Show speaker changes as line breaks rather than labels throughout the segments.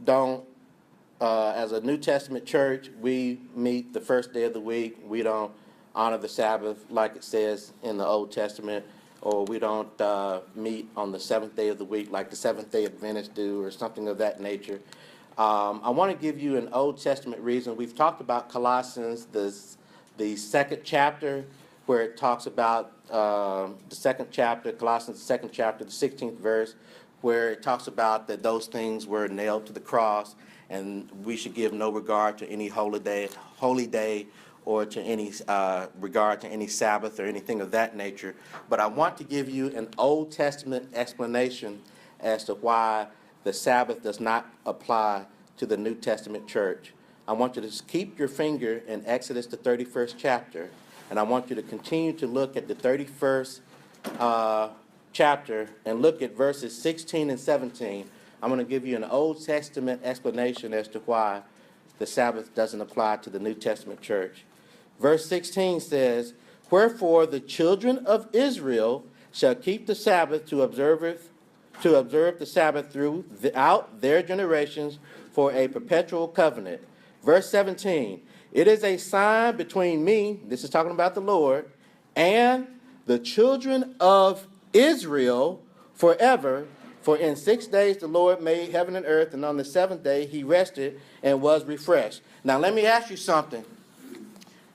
don't, as a New Testament church, we meet the first day of the week. We don't honor the Sabbath like it says in the Old Testament, or we don't meet on the seventh day of the week like the Seventh-day Adventists do, or something of that nature. I want to give you an Old Testament reason. We've talked about Colossians, the second chapter, where it talks about the second chapter, Colossians, the second chapter, the 16th verse, where it talks about that those things were nailed to the cross, and we should give no regard to any holy day, or to any regard to any Sabbath or anything of that nature. But I want to give you an Old Testament explanation as to why the Sabbath does not apply to the New Testament church. I want you to just keep your finger in Exodus, the 31st chapter, and I want you to continue to look at the 31st chapter and look at verses 16 and 17. I'm going to give you an Old Testament explanation as to why the Sabbath doesn't apply to the New Testament church. Verse 16 says, "Wherefore the children of Israel shall keep the Sabbath to observe the Sabbath throughout their generations for a perpetual covenant." Verse 17, "It is a sign between me," this is talking about the Lord, "and the children of Israel forever. For in 6 days the Lord made heaven and earth, and on the seventh day he rested and was refreshed." Now let me ask you something.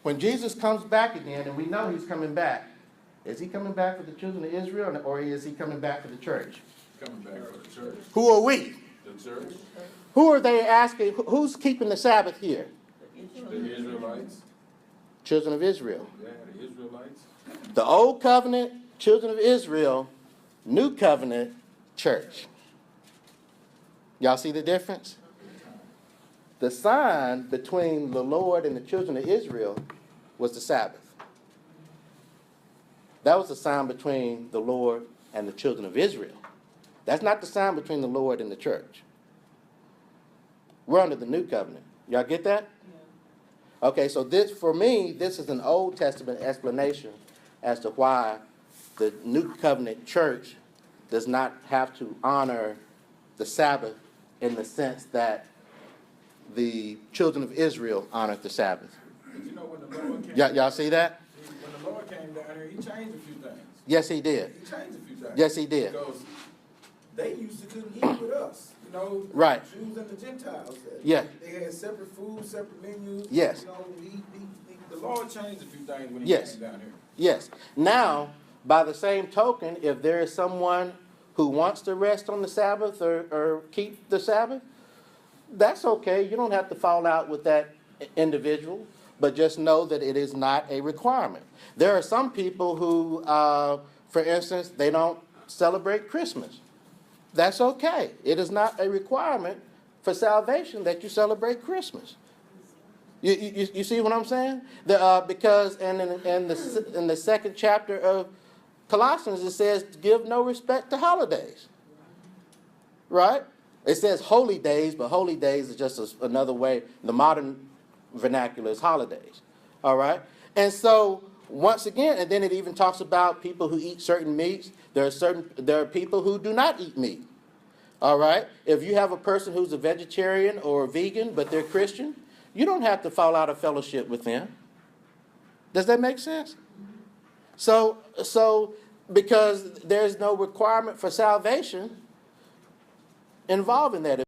When Jesus comes back again, and we know he's coming back, is he coming back for the children of Israel, or is he coming back for the church?
Coming back for the church.
Who are we?
The church.
Who are they asking? Who's keeping the Sabbath here?
The Israelites.
Children of Israel.
Yeah, the Israelites.
The Old Covenant, children of Israel. New Covenant, church. Y'all see the difference? The sign between the Lord and the children of Israel was the Sabbath. That was the sign between the Lord and the children of Israel. That's not the sign between the Lord and the church. We're under the New Covenant. Y'all get that? Yeah. Okay, so this, for me, this is an Old Testament explanation as to why the New Covenant church does not have to honor the Sabbath in the sense that the children of Israel honored the Sabbath.
But you know when the Lord came
Y'all see that?
When the Lord came down here, he changed a few things.
Yes, he did.
He changed a few things.
Yes, he did.
Because they used to couldn't eat with us. You know,
Right.
Jews and the Gentiles.
Yeah.
They had separate food, separate menus.
Yes.
You know, the Lord changed a few things when he
Yes.
came down here.
Yes. Now, by the same token, if there is someone who wants to rest on the Sabbath or keep the Sabbath, that's okay. You don't have to fall out with that individual, but just know that it is not a requirement. There are some people who, for instance, they don't celebrate Christmas. That's okay. It is not a requirement for salvation that you celebrate Christmas. You see what I'm saying? Because in the second chapter of Colossians, it says, "Give no respect to holidays." Right? It says holy days, but holy days is just another way. The modern vernacular is holidays. All right? And so, once again, and then it even talks about people who eat certain meats. There are people who do not eat meat. All right? If you have a person who's a vegetarian or a vegan, but they're Christian, you don't have to fall out of fellowship with them. Does that make sense? So because there's no requirement for salvation involved in that.